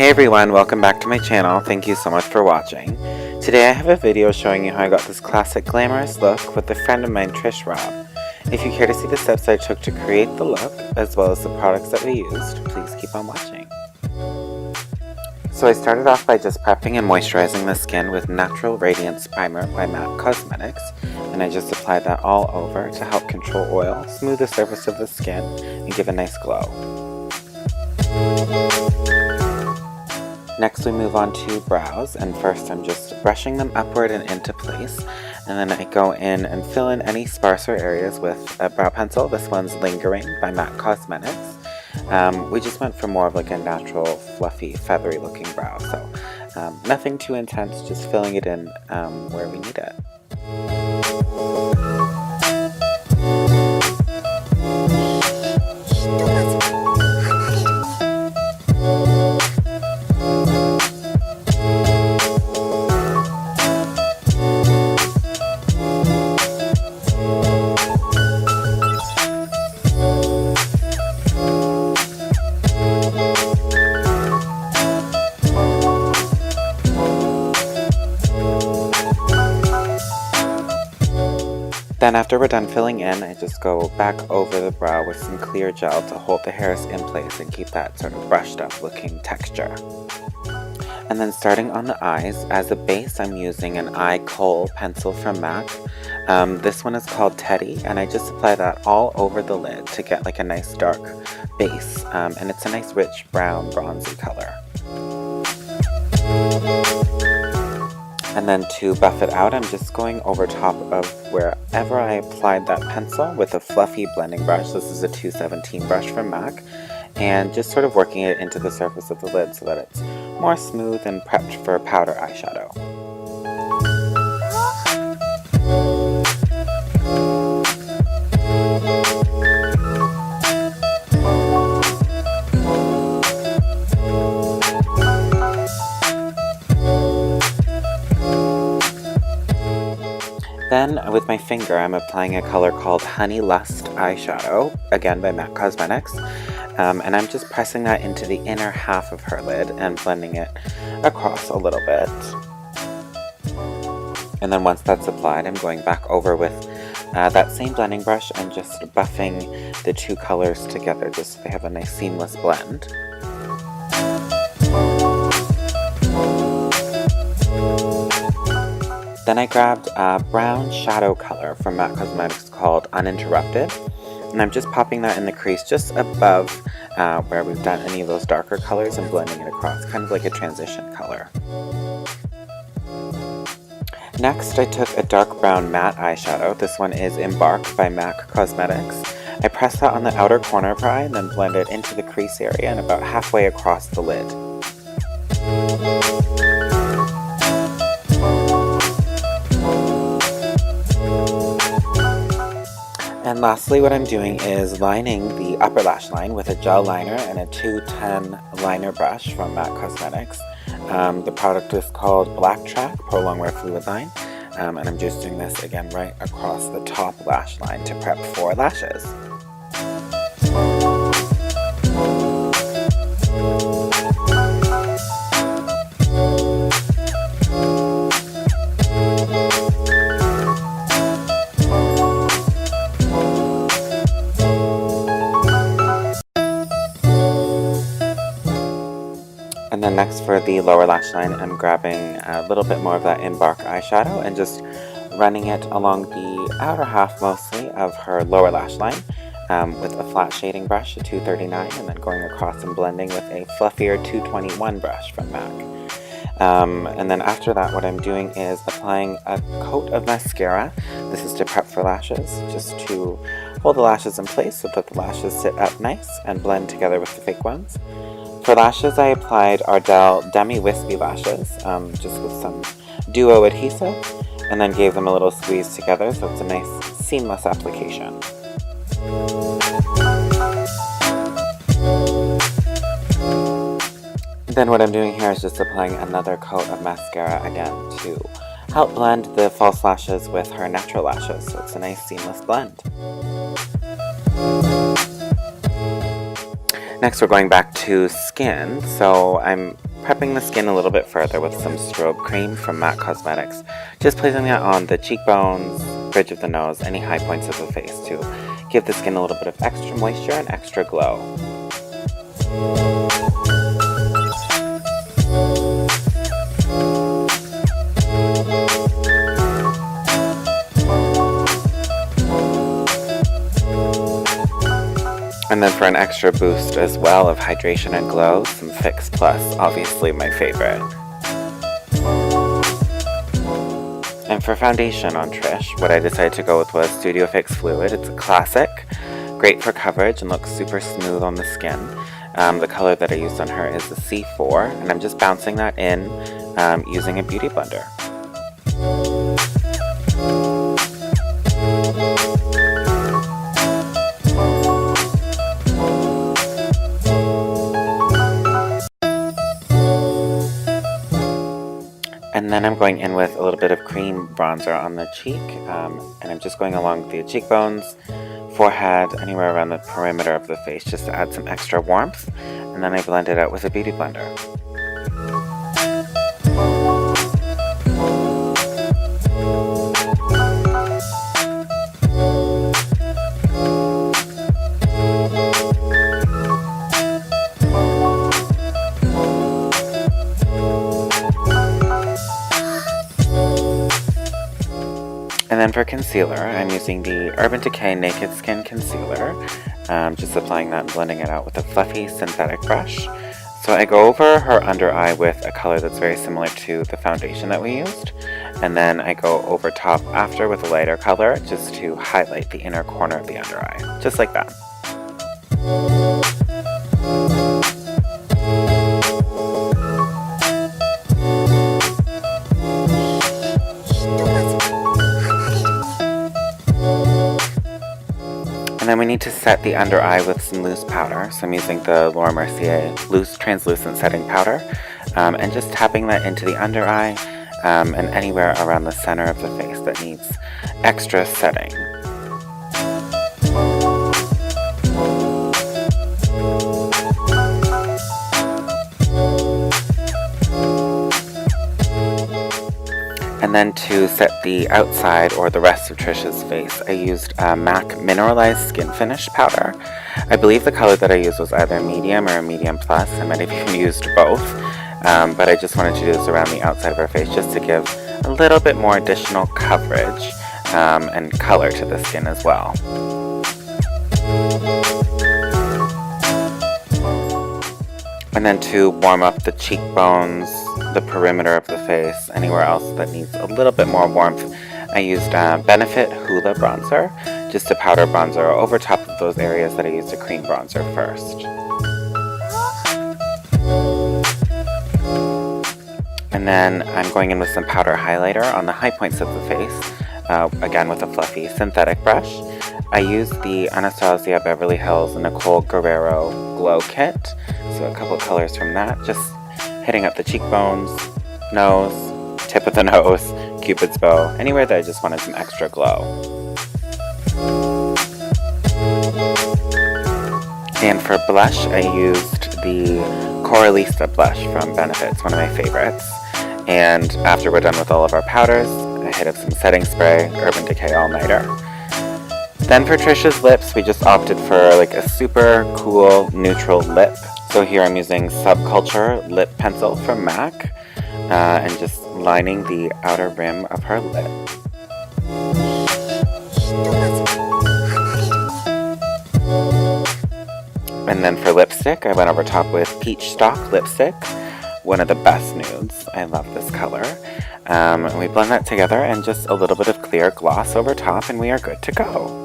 Hey everyone, welcome back to my channel. Thank you so much for watching. Today I have a video showing you how I got this classic glamorous look with a friend of mine, TRISH ROBB. If you care to see the steps I took to create the look, as well as the products that we used, please keep on watching. So I started off by just prepping and moisturizing the skin with Natural Radiance Primer by MAC Cosmetics, and I just applied that all over to help control oil, smooth the surface of the skin, and give a nice glow. Next we move on to brows, and first I'm just brushing them upward and into place, and then I go in and fill in any sparser areas with a brow pencil. This one's Lingering by MAC Cosmetics. We just went for more of like a natural, fluffy, feathery looking brow, so nothing too intense, just filling it in where we need it. Then after we're done filling in, I just go back over the brow with some clear gel to hold the hairs in place and keep that sort of brushed up looking texture. And then starting on the eyes, as a base I'm using an eye kohl pencil from MAC. This one is called Teddy, and I just apply that all over the lid to get like a nice dark base, and it's a nice rich brown bronzy color. And then to buff it out, I'm just going over top of wherever I applied that pencil with a fluffy blending brush. This is a 217 brush from MAC, and just sort of working it into the surface of the lid so that it's more smooth and prepped for powder eyeshadow. Then, with my finger, I'm applying a color called Honey Lust eyeshadow, again by MAC Cosmetics, and I'm just pressing that into the inner half of her lid and blending it across a little bit. And then once that's applied, I'm going back over with that same blending brush and just buffing the two colors together just so they have a nice seamless blend. Then I grabbed a brown shadow color from MAC Cosmetics called Uninterrupted, and I'm just popping that in the crease just above where we've done any of those darker colors and blending it across, kind of like a transition color. Next I took a dark brown matte eyeshadow. This one is Embark by MAC Cosmetics. I press that on the outer corner of her eye and then blend it into the crease area and about halfway across the lid. And lastly, what I'm doing is lining the upper lash line with a gel liner and a 210 liner brush from MAC Cosmetics. The product is called Black Track Pro Longwear Fluid Line, and I'm just doing this again right across the top lash line to prep for lashes. And then next for the lower lash line, I'm grabbing a little bit more of that Embark eyeshadow and just running it along the outer half mostly of her lower lash line with a flat shading brush, a 239, and then going across and blending with a fluffier 221 brush from MAC. And then after that, what I'm doing is applying a coat of mascara. This is to prep for lashes, just to hold the lashes in place so that the lashes sit up nice and blend together with the fake ones. For lashes, I applied Ardell Demi Wispy Lashes, just with some duo adhesive, and then gave them a little squeeze together so it's a nice seamless application. Then what I'm doing here is just applying another coat of mascara again to help blend the false lashes with her natural lashes, so it's a nice seamless blend. Next we're going back to skin, so I'm prepping the skin a little bit further with some strobe cream from MAC Cosmetics. Just placing that on the cheekbones, bridge of the nose, any high points of the face to give the skin a little bit of extra moisture and extra glow. And then for an extra boost as well of hydration and glow, some Fix Plus, obviously my favorite. And for foundation on Trish, what I decided to go with was Studio Fix Fluid. It's a classic, great for coverage and looks super smooth on the skin. The color that I used on her is the C4, and I'm just bouncing that in using a beauty blender. And then I'm going in with a little bit of cream bronzer on the cheek, and I'm just going along the cheekbones, forehead, anywhere around the perimeter of the face, just to add some extra warmth, and then I blend it out with a beauty blender. And then for concealer, I'm using the Urban Decay Naked Skin Concealer. Just applying that and blending it out with a fluffy synthetic brush. So I go over her under eye with a color that's very similar to the foundation that we used. And then I go over top after with a lighter color just to highlight the inner corner of the under eye. Just like that. And then we need to set the under eye with some loose powder. So I'm using the Mercier loose translucent setting powder, and just tapping that into the under eye and anywhere around the center of the face that needs extra setting. And then to set the outside or the rest of Trish's face, I used MAC Mineralize Skin Finish Powder. I believe the color that I used was either medium or a medium plus. I might have even used both, but I just wanted to do this around the outside of her face just to give a little bit more additional coverage and color to the skin as well. And then to warm up the cheekbones, the perimeter of the face, anywhere else that needs a little bit more warmth, I used Benefit Hoola Bronzer, just a powder bronzer over top of those areas that I used a cream bronzer first. And then I'm going in with some powder highlighter on the high points of the face, again with a fluffy synthetic brush. I used the Anastasia Beverly Hills Nicole Guerriero Glow Kit, so a couple colors from that, just hitting up the cheekbones, nose, tip of the nose, cupid's bow, anywhere that I just wanted some extra glow. And for blush, I used the Coralista blush from Benefit. It's one of my favorites. And after we're done with all of our powders, I hit up some setting spray, Urban Decay All Nighter. Then for Trish's lips, we just opted for like a super cool neutral lip. So here I'm using Subculture Lip Pencil from MAC, and just lining the outer rim of her lip. And then for lipstick, I went over top with Peach Stock Lipstick, one of the best nudes. I love this color. And we blend that together and just a little bit of clear gloss over top, and we are good to go.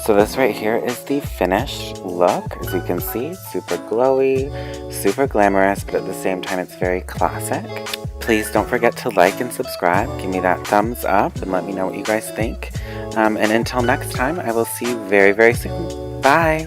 So this right here is the finished look. As you can see, super glowy, super glamorous, but at the same time it's very classic. Please don't forget to like and subscribe. Give me that thumbs up and let me know what you guys think. And until next time, I will see you very, very soon. Bye!